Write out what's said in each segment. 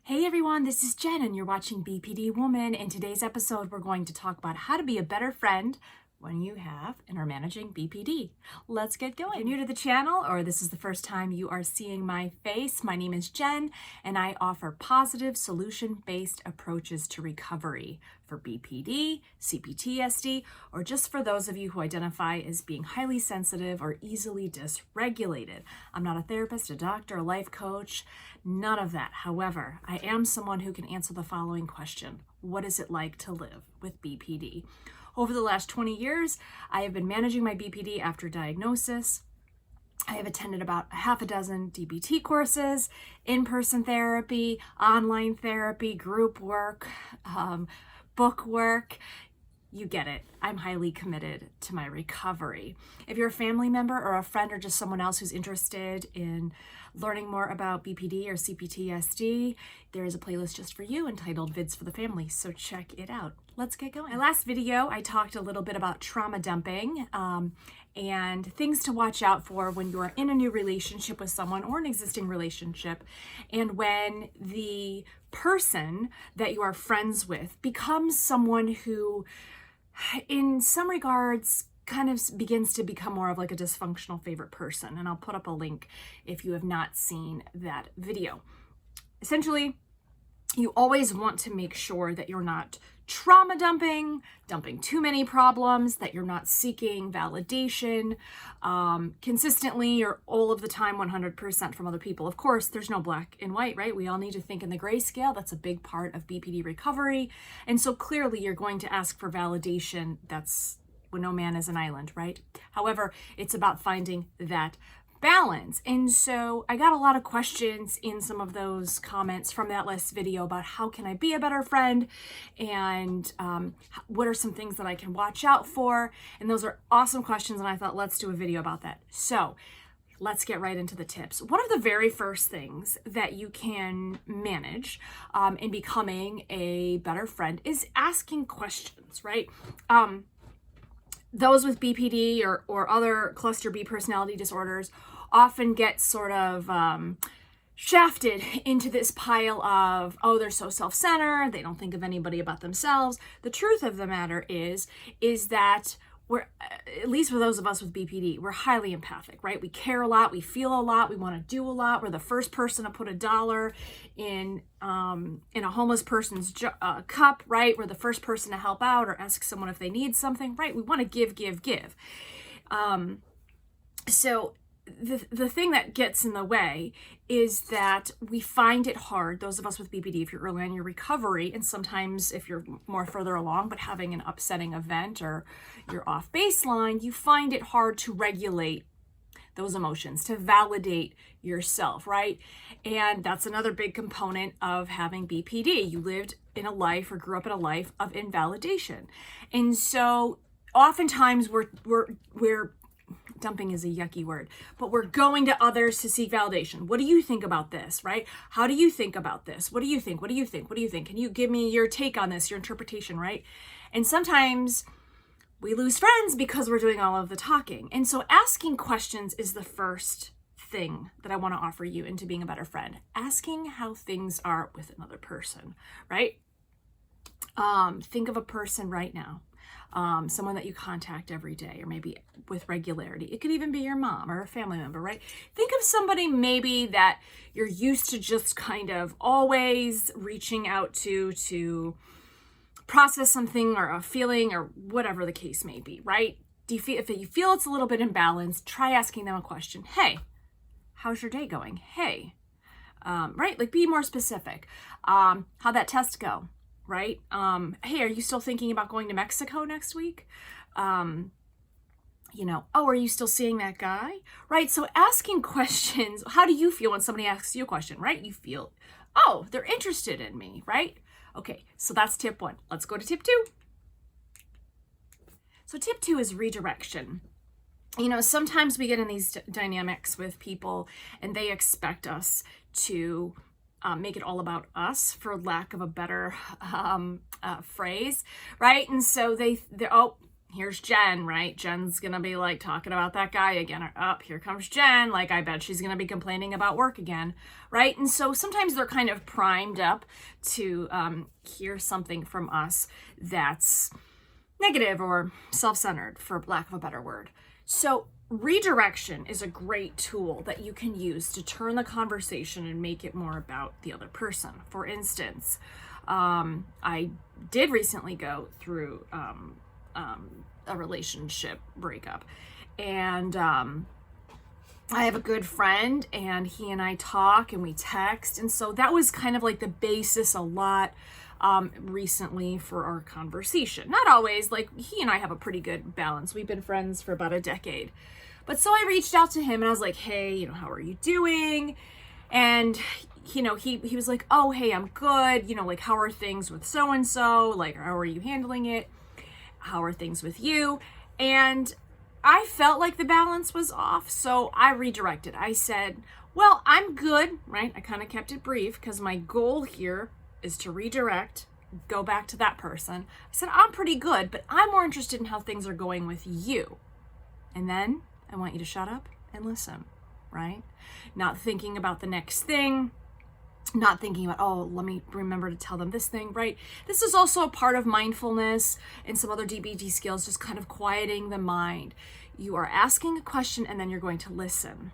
Hey everyone, this is Jen and you're watching BPD Woman. In today's episode, we're going to talk about how to be a better friend when you have and are managing BPD. Let's get going. If you're new to the channel or this is the first time you are seeing my face, my name is Jen and I offer positive solution-based approaches to recovery for BPD, CPTSD, or just for those of you who identify as being highly sensitive or easily dysregulated. I'm not a therapist, a doctor, a life coach, none of that. However, I am someone who can answer the following question: what is it like to live with BPD? Over the last 20 years, I have been managing my BPD after diagnosis. I have attended about a half a dozen DBT courses, in-person therapy, online therapy, group work, book work. You get it. I'm highly committed to my recovery. If you're a family member or a friend or just someone else who's interested in learning more about BPD or CPTSD, there is a playlist just for you entitled Vids for the Family, so check it out. Let's get going. In my last video, I talked a little bit about trauma dumping and things to watch out for when you're in a new relationship with someone or an existing relationship, and when the person that you are friends with becomes someone who, in some regards, kind of begins to become more of like a dysfunctional favorite person. And I'll put up a link if you have not seen that video. Essentially, you always want to make sure that you're not trauma dumping too many problems, that you're not seeking validation consistently or all of the time 100% from other people. Of course, there's no black and white, right? We all need to think in the grayscale. That's a big part of BPD recovery. And so clearly you're going to ask for validation. That's when no man is an island, right? However, it's about finding that balance. And so I got a lot of questions in some of those comments from that last video about how can I be a better friend and what are some things that I can watch out for. And those are awesome questions. And I thought, let's do a video about that. So let's get right into the tips. One of the very first things that you can manage in becoming a better friend is asking questions, right? Those with BPD or other cluster B personality disorders often get sort of shafted into this pile of, oh, they're so self-centered, they don't think of anybody about themselves. The truth of the matter is that we're, at least for those of us with BPD, we're highly empathic, right? We care a lot, we feel a lot, we want to do a lot. We're the first person to put $1 in a homeless person's cup, right? We're the first person to help out or ask someone if they need something, right? We want to give. So the thing that gets in the way is that we find it hard, those of us with BPD, if you're early on your recovery, and sometimes if you're more further along, but having an upsetting event or you're off baseline, you find it hard to regulate those emotions, to validate yourself, right? And that's another big component of having BPD. You lived in a life or grew up in a life of invalidation. And so oftentimes we're dumping is a yucky word, but we're going to others to seek validation. What do you think about this, right? How do you think about this? What do you think? What do you think? What do you think? Can you give me your take on this, your interpretation, right? And sometimes we lose friends because we're doing all of the talking. And so asking questions is the first thing that I want to offer you into being a better friend. Asking how things are with another person, right? Think of a person right now. Someone that you contact every day or maybe with regularity. It could even be your mom or a family member, right? Think of somebody maybe that you're used to just kind of always reaching out to process something or a feeling or whatever the case may be, right? If you feel it's a little bit imbalanced, try asking them a question. Hey, how's your day going? Hey, right? Like be more specific. How'd that test go? Right? Hey, are you still thinking about going to Mexico next week? Oh, are you still seeing that guy? Right? So asking questions, how do you feel when somebody asks you a question, right? You feel, oh, they're interested in me, right? Okay, so that's tip 1. Let's go to tip 2. So tip 2 is redirection. Sometimes we get in these dynamics with people and they expect us to make it all about us, for lack of a better phrase, right? And so they're, oh, here's Jen, right? Jen's gonna be like talking about that guy again. Here comes Jen. Like, I bet she's gonna be complaining about work again, right? And so sometimes they're kind of primed up to hear something from us that's negative or self-centered, for lack of a better word. So redirection is a great tool that you can use to turn the conversation and make it more about the other person. For instance, I did recently go through a relationship breakup, and I have a good friend, and he and I talk and we text, and so that was kind of like the basis a lot recently for our conversation. Not always, like he and I have a pretty good balance. We've been friends for about a decade. But so I reached out to him and I was like, hey, how are you doing? And he was like, oh, hey, I'm good. Like, how are things with so-and-so? Like, how are you handling it? How are things with you? And I felt like the balance was off, so I redirected. I said, well, I'm good, right? I kind of kept it brief because my goal here is to redirect, go back to that person. I said, I'm pretty good, but I'm more interested in how things are going with you. And then I want you to shut up and listen, right? Not thinking about the next thing, not thinking about, oh, let me remember to tell them this thing, right? This is also a part of mindfulness and some other DBT skills, just kind of quieting the mind. You are asking a question and then you're going to listen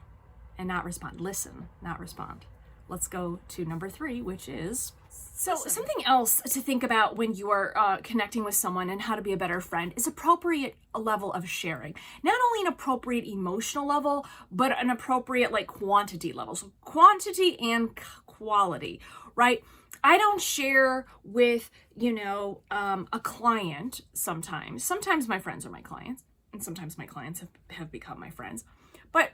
and not respond. Listen, not respond. Let's go to number 3, which is something else to think about when you are connecting with someone and how to be a better friend is appropriate level of sharing. Not only an appropriate emotional level, but an appropriate quantity level. So quantity and quality, right? I don't share with, a client sometimes. Sometimes my friends are my clients, and sometimes my clients have become my friends. But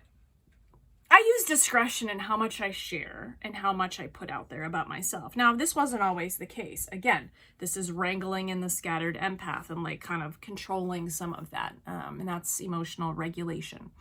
I use discretion in how much I share and how much I put out there about myself. Now, this wasn't always the case. Again, this is wrangling in the scattered empath and kind of controlling some of that. And that's emotional regulation.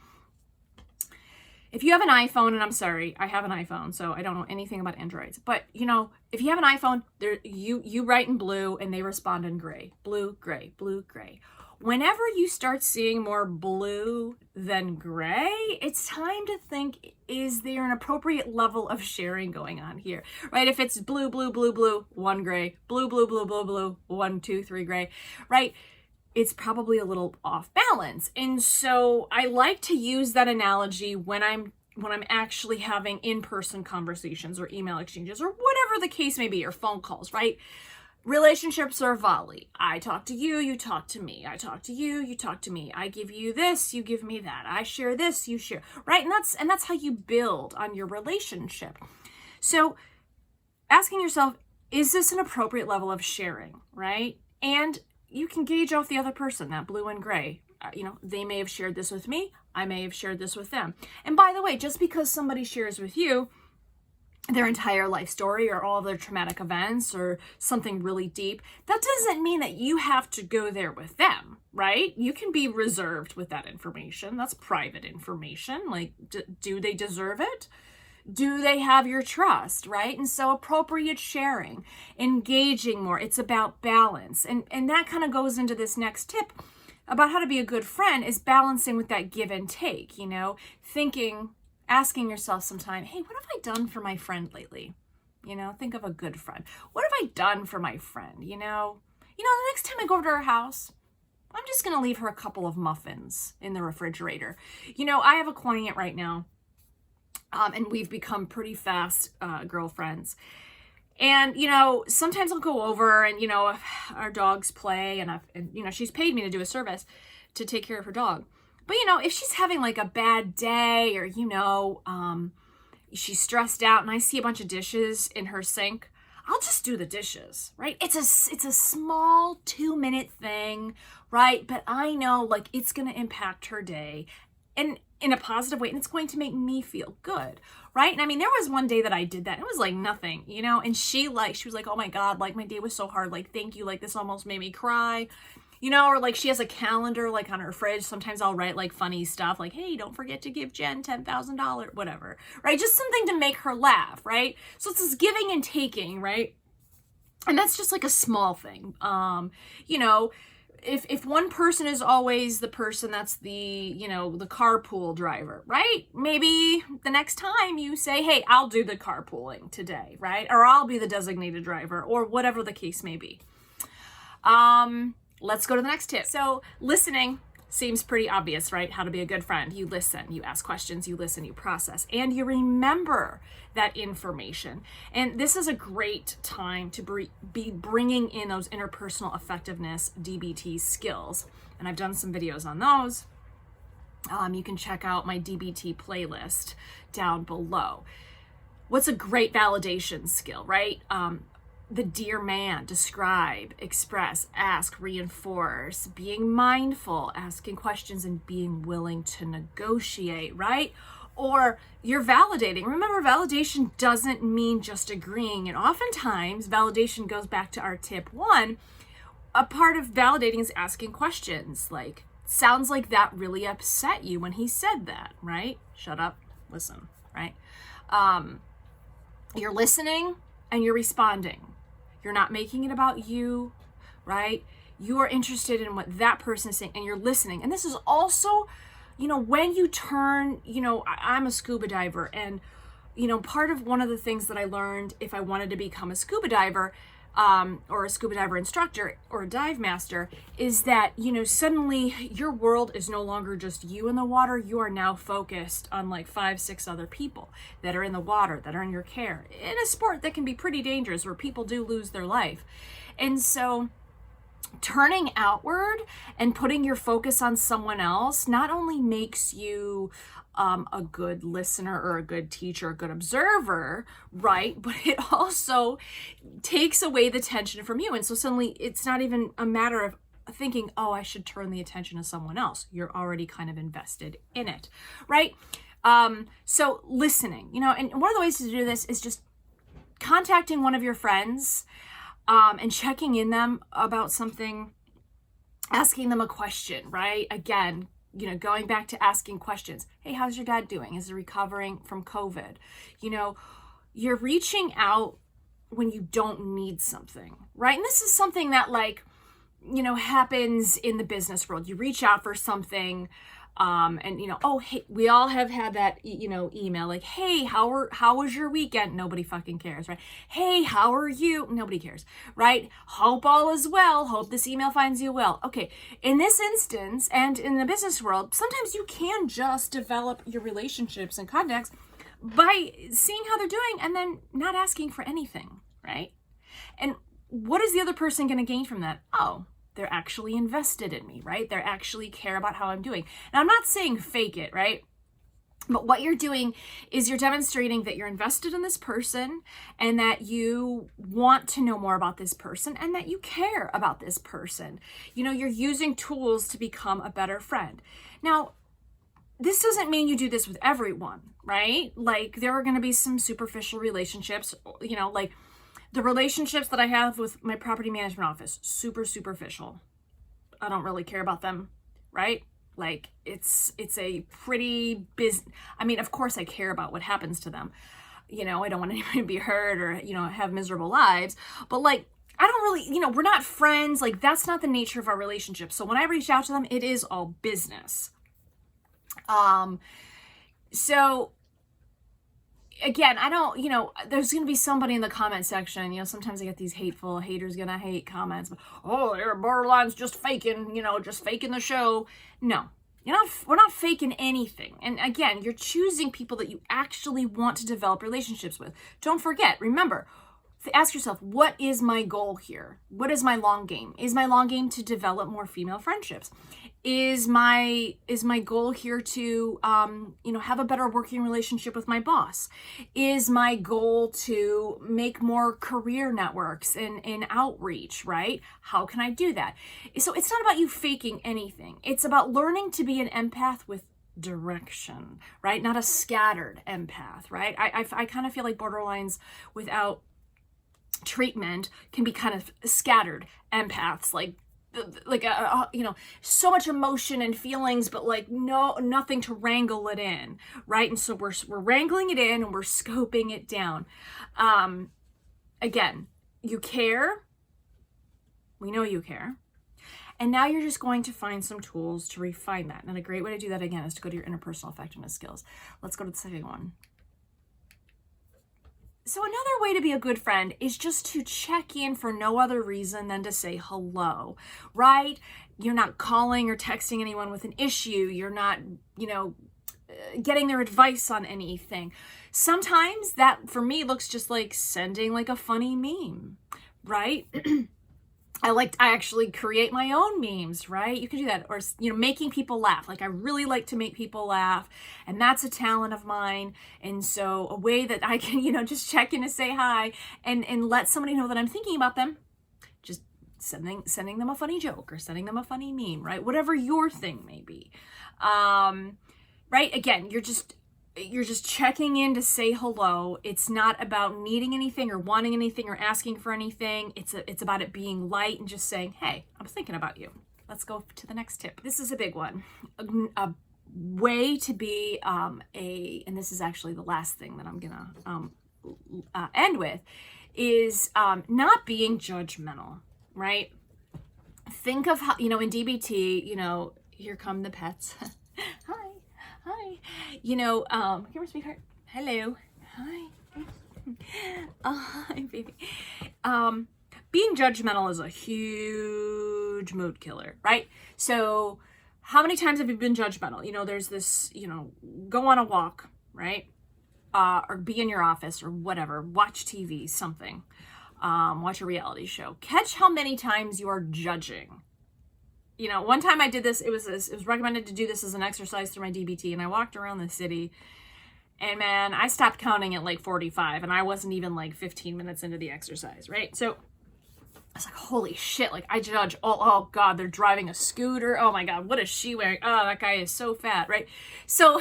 If you have an iPhone, and I'm sorry, I have an iPhone, so I don't know anything about Androids. But, if you have an iPhone, you write in blue and they respond in gray. Blue, gray, blue, gray. Whenever you start seeing more blue than gray, it's time to think, is there an appropriate level of sharing going on here, right? If it's blue, blue, blue, blue, 1 gray, blue, blue, blue, blue, blue, 1, 2, 3 gray, right? It's probably a little off balance. And so I like to use that analogy when I'm actually having in-person conversations or email exchanges or whatever the case may be, or phone calls, right? Relationships are volley. I talk to you, you talk to me. I talk to you, you talk to me. I give you this, you give me that. I share this, you share, right? And that's how you build on your relationship. So asking yourself, is this an appropriate level of sharing, right? And you can gauge off the other person, that blue and gray. They may have shared this with me. I may have shared this with them. And by the way, just because somebody shares with you their entire life story or all of their traumatic events or something really deep, that doesn't mean that you have to go there with them, right? You can be reserved with that information. That's private information. Do they deserve it? Do they have your trust, right? And so appropriate sharing, engaging more, it's about balance. And that kind of goes into this next tip about how to be a good friend, is balancing with that give and take, asking yourself sometime, hey, what have I done for my friend lately? Think of a good friend. What have I done for my friend? The next time I go over to her house, I'm just going to leave her a couple of muffins in the refrigerator. I have a client right now, and we've become pretty fast girlfriends. And, sometimes I'll go over and, our dogs play and she's paid me to do a service to take care of her dog. But, if she's having a bad day or, she's stressed out and I see a bunch of dishes in her sink, I'll just do the dishes, right? It's a small 2-minute thing, right? But I know it's going to impact her day and in a positive way, and it's going to make me feel good, right? And there was one day that I did that. It was nothing, and she was like, oh my God, my day was so hard. Thank you. This almost made me cry. Or she has a calendar on her fridge. Sometimes I'll write funny stuff hey, don't forget to give Jen $10,000, whatever, right? Just something to make her laugh, right? So it's this giving and taking, right? And that's just a small thing. if one person is always the person that's the, you know, the carpool driver, right? Maybe the next time you say, hey, I'll do the carpooling today, right? Or I'll be the designated driver, or whatever the case may be. Let's go to the next tip. So listening seems pretty obvious, right? How to be a good friend. You listen, you ask questions, you listen, you process, and you remember that information. And this is a great time to be bringing in those interpersonal effectiveness DBT skills. And I've done some videos on those. You can check out my DBT playlist down below. What's a great validation skill, right? The D.E.A.R.M.A.N, describe, express, ask, reinforce, being mindful, asking questions, and being willing to negotiate, right? Or you're validating. Remember, validation doesn't mean just agreeing. And oftentimes, validation goes back to our tip 1. A part of validating is asking questions like, sounds like that really upset you when he said that, right? Shut up, listen, right? You're listening and you're responding. You're not making it about you, right? You are interested in what that person is saying and you're listening. And this is also, you know, when you turn, you know, I'm a scuba diver, and, you know, part of one of the things that I learned if I wanted to become a scuba diver, or a scuba diver instructor or a dive master, is that, you know, suddenly your world is no longer just you in the water. You are now focused on like 5, 6 other people that are in the water, that are in your care, in a sport that can be pretty dangerous where people do lose their life. And so turning outward and putting your focus on someone else not only makes you a good listener or a good teacher, a good observer, right? But it also takes away the tension from you. And so suddenly it's not even a matter of thinking, oh, I should turn the attention to someone else. You're already kind of invested in it, right? So listening, you know, and one of the ways to do this is just contacting one of your friends, and checking in them about something, asking them a question, right? Again, you know, going back to asking questions. Hey, how's your dad doing? Is he recovering from COVID? You know, you're reaching out when you don't need something, right? And this is something that, like, you know, happens in the business world. You reach out for something, and, you know, oh, hey, we all have had that, you know, email like, hey, how was your weekend? Nobody fucking cares, right? Hey, how are you? Nobody cares, right? Hope all is well. Hope this email finds you well. Okay. In this instance, and in the business world, sometimes you can just develop your relationships and contacts by seeing how they're doing and then not asking for anything, right? And what is the other person going to gain from that? Oh, they're actually invested in me, right? They actually care about how I'm doing. Now, I'm not saying fake it, right? But what you're doing is you're demonstrating that you're invested in this person and that you want to know more about this person and that you care about this person. You know, you're using tools to become a better friend. Now, this doesn't mean you do this with everyone, right? Like, there are going to be some superficial relationships, you know, like, the relationships that I have with my property management office, super superficial. I don't really care about them, right? Like, it's a pretty I mean, of course I care about what happens to them. You know, I don't want anyone to be hurt or, you know, have miserable lives. But, like, I don't really, you know, we're not friends. Like, that's not the nature of our relationship. So when I reach out to them, it is all business. So again, I don't, you know, there's going to be somebody in the comment section, you know, sometimes I get these haters gonna hate comments, but, oh, they're borderline's just faking, you know, just faking the show. No, we're not faking anything. And again, you're choosing people that you actually want to develop relationships with. Don't forget, remember, ask yourself, what is my goal here? What is my long game? Is my long game to develop more female friendships? Is my goal here to, you know, have a better working relationship with my boss? Is my goal to make more career networks and outreach, right? How can I do that? So it's not about you faking anything. It's about learning to be an empath with direction, right? Not a scattered empath, right? I kind of feel like borderlines without treatment can be kind of scattered empaths, like you know, so much emotion and feelings, but like nothing to wrangle it in, right? And so we're wrangling it in and we're scoping it down. Again, you care. We know you care. And now you're just going to find some tools to refine that. And a great way to do that, again, is to go to your interpersonal effectiveness skills. Let's go to the second one. So another way to be a good friend is just to check in for no other reason than to say hello, right? You're not calling or texting anyone with an issue. You're not, getting their advice on anything. Sometimes that, for me, looks just like sending like a funny meme, right? I actually create my own memes, right? You can do that. Or, making people laugh. Like, I really like to make people laugh, and that's a talent of mine. And so a way that I can, just check in to say hi and let somebody know that I'm thinking about them, just sending them a funny joke or sending them a funny meme, right? Whatever your thing may be. Right? Again, you're just checking in to say hello. It's not about needing anything or wanting anything or asking for anything. It's about it being light and just saying, hey, I'm thinking about you. Let's go to the next tip. This is a big one. A way to be and this is actually the last thing that I'm gonna end with, is not being judgmental, right? Think of how, in DBT, here come the pets. Hi. Here, sweetheart. Hello. Hi. Hi, baby. Being judgmental is a huge mood killer, right? So how many times have you been judgmental? There's this, go on a walk, right? Or be in your office or whatever, watch TV, something, watch a reality show. Catch how many times you are judging. One time I did this, it was recommended to do this as an exercise through my DBT, and I walked around the city, and man, I stopped counting at like 45, and I wasn't even like 15 minutes into the exercise, right? So I was like, holy shit, like I judge, oh God, they're driving a scooter. Oh my God, what is she wearing? Oh, that guy is so fat, right? So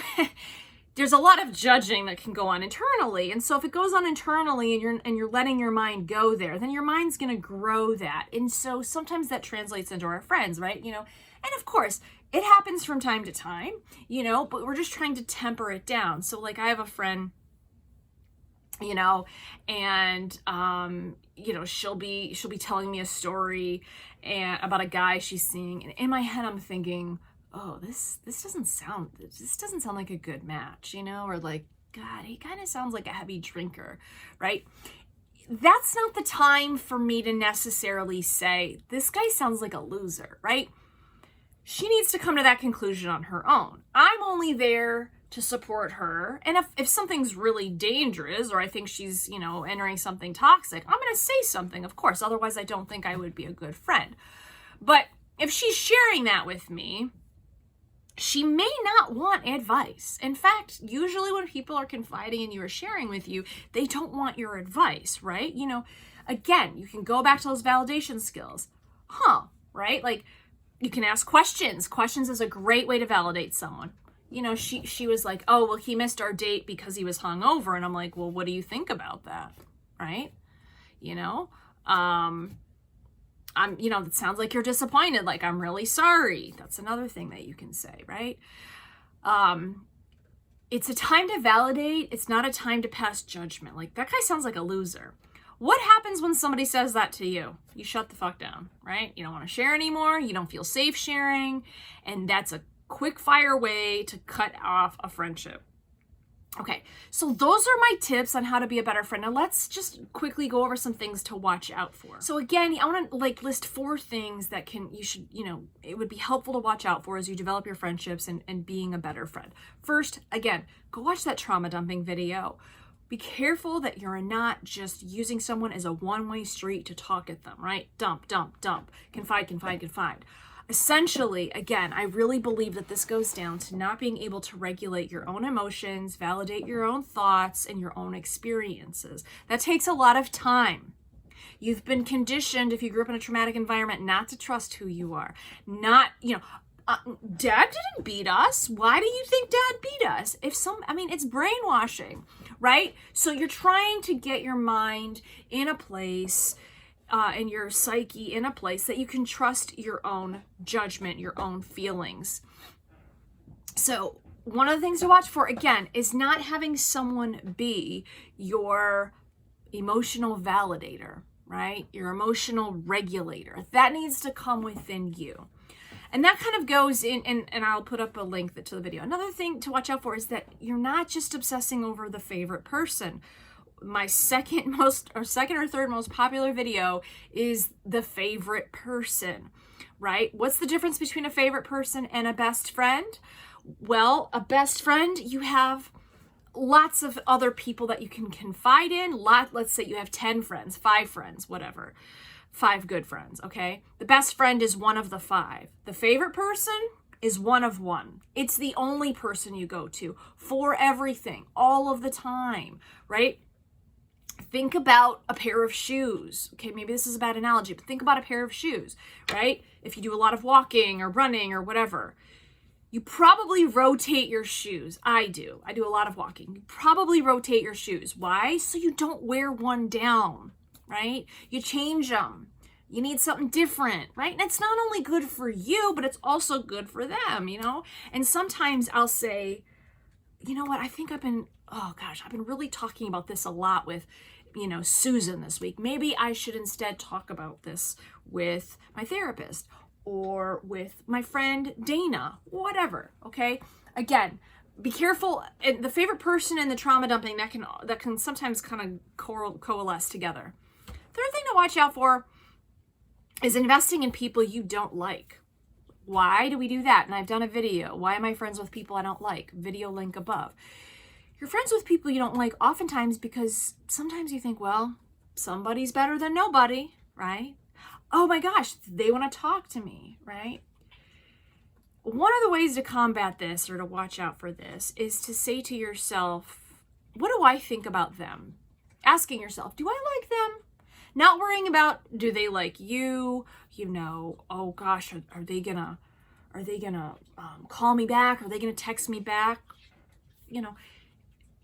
there's a lot of judging that can go on internally. And so if it goes on internally and you're letting your mind go there, then your mind's going to grow that. And so sometimes that translates into our friends, right? And of course it happens from time to time, but we're just trying to temper it down. So like I have a friend, and she'll be telling me a story about a guy she's seeing, and in my head I'm thinking, oh, this doesn't sound like a good match, or like, God, he kind of sounds like a heavy drinker, right? That's not the time for me to necessarily say, this guy sounds like a loser, right? She needs to come to that conclusion on her own. I'm only there to support her. And if something's really dangerous, or I think she's, entering something toxic, I'm going to say something, of course. Otherwise, I don't think I would be a good friend. But if she's sharing that with me, she may not want advice. In fact, usually when people are confiding in you or sharing with you, they don't want your advice, right? Again, you can go back to those validation skills. Right? Like, you can ask questions. Questions is a great way to validate someone. She was like, oh, well, he missed our date because he was hungover. And I'm like, well, what do you think about that? Right? It sounds like you're disappointed. Like, I'm really sorry. That's another thing that you can say, right? It's a time to validate. It's not a time to pass judgment. Like, that guy sounds like a loser. What happens when somebody says that to you? You shut the fuck down, right? You don't want to share anymore. You don't feel safe sharing. And that's a quick fire way to cut off a friendship. Okay, so those are my tips on how to be a better friend. Now let's just quickly go over some things to watch out for. So again, I want to list 4 things that it would be helpful to watch out for as you develop your friendships and being a better friend. First, again, go watch that trauma dumping video. Be careful that you're not just using someone as a one-way street to talk at them, right? Dump, confide. Essentially, again, I really believe that this goes down to not being able to regulate your own emotions, validate your own thoughts, and your own experiences. That takes a lot of time. You've been conditioned, if you grew up in a traumatic environment, not to trust who you are. Dad didn't beat us. Why do you think Dad beat us? It's brainwashing, right? So you're trying to get your mind in a place and your psyche in a place that you can trust your own judgment, your own feelings. So one of the things to watch for, again, is not having someone be your emotional validator, right? Your emotional regulator. That needs to come within you. And that kind of goes in, and I'll put up a link to the video. Another thing to watch out for is that you're not just obsessing over the favorite person. My second or third most popular video is the favorite person, right? What's the difference between a favorite person and a best friend? Well, a best friend, you have lots of other people that you can confide in. Let's say you have 10 friends, 5 friends, whatever. 5 good friends, okay? The best friend is one of the 5. The favorite person is one of 1. It's the only person you go to for everything, all of the time, right? Think about a pair of shoes. Okay, maybe this is a bad analogy, but think about a pair of shoes, right? If you do a lot of walking or running or whatever, you probably rotate your shoes. I do a lot of walking. You probably rotate your shoes. Why? So you don't wear one down, right? You change them. You need something different, right? And it's not only good for you, but it's also good for them, you know? And sometimes I'll say, you know what? I think I've been really talking about this a lot with, Susan this week. Maybe I should instead talk about this with my therapist or with my friend Dana, whatever, okay? Again, be careful. And the favorite person and the trauma dumping, that can sometimes kind of coalesce together. Third thing to watch out for is investing in people you don't like. Why do we do that? And I've done a video. Why am I friends with people I don't like? Video link above. You're friends with people you don't like oftentimes because sometimes you think, well, somebody's better than nobody, right? Oh my gosh, they want to talk to me, right? One of the ways to combat this or to watch out for this is to say to yourself, what do I think about them? Asking yourself, do I like them? Not worrying about, do they like you? Oh gosh, are they gonna call me back? Are they gonna text me back?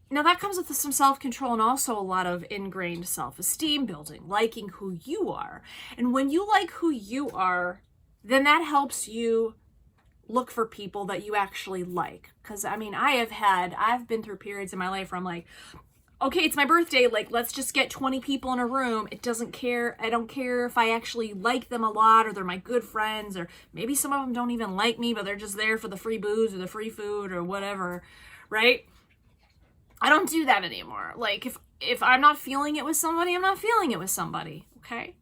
Now that comes with some self-control and also a lot of ingrained self-esteem building, liking who you are. And when you like who you are, then that helps you look for people that you actually like. Because I've been through periods in my life where I'm like, okay, it's my birthday, like, let's just get 20 people in a room. I don't care if I actually like them a lot or they're my good friends, or maybe some of them don't even like me, but they're just there for the free booze or the free food or whatever, right? I don't do that anymore. Like, if I'm not feeling it with somebody, I'm not feeling it with somebody, okay?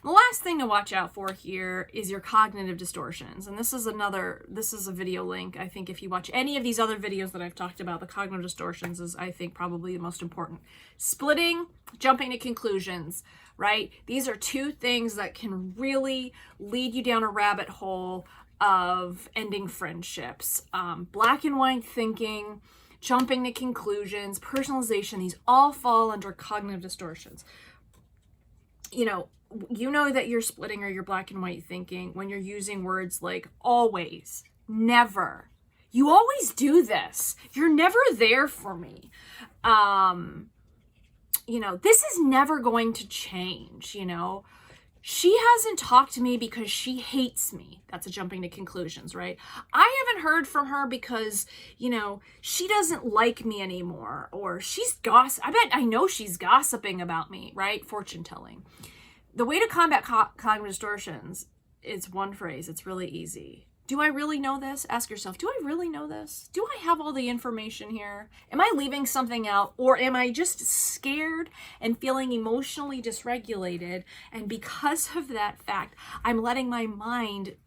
The last thing to watch out for here is your cognitive distortions. And this is a video link. I think if you watch any of these other videos that I've talked about, the cognitive distortions is, I think, probably the most important. Splitting, jumping to conclusions, right? These are 2 things that can really lead you down a rabbit hole of ending friendships. Black and white thinking, jumping to conclusions, personalization, these all fall under cognitive distortions. You know that you're splitting or you're black and white thinking when you're using words like always, never. You always do this. You're never there for me. This is never going to change, She hasn't talked to me because she hates me. That's a jumping to conclusions, right? I haven't heard from her because, she doesn't like me anymore, or I know she's gossiping about me, right? Fortune telling. The way to combat cognitive distortions is one phrase. It's really easy. Do I really know this? Ask yourself, do I really know this? Do I have all the information here? Am I leaving something out? Or am I just scared and feeling emotionally dysregulated? And because of that fact, I'm letting my mind,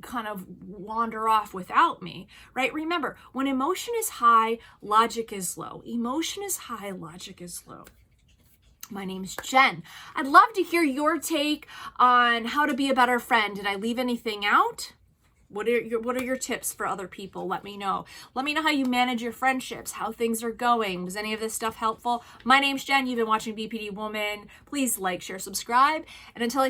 kind of wander off without me, right? Remember, when emotion is high, logic is low. Emotion is high, logic is low. My name's Jen. I'd love to hear your take on how to be a better friend. Did I leave anything out? What are your tips for other people? Let me know. Let me know how you manage your friendships, how things are going. Was any of this stuff helpful? My name's Jen. You've been watching BPD Woman. Please like, share, subscribe. And until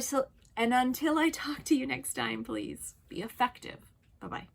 I talk to you next time, please be effective. Bye-bye.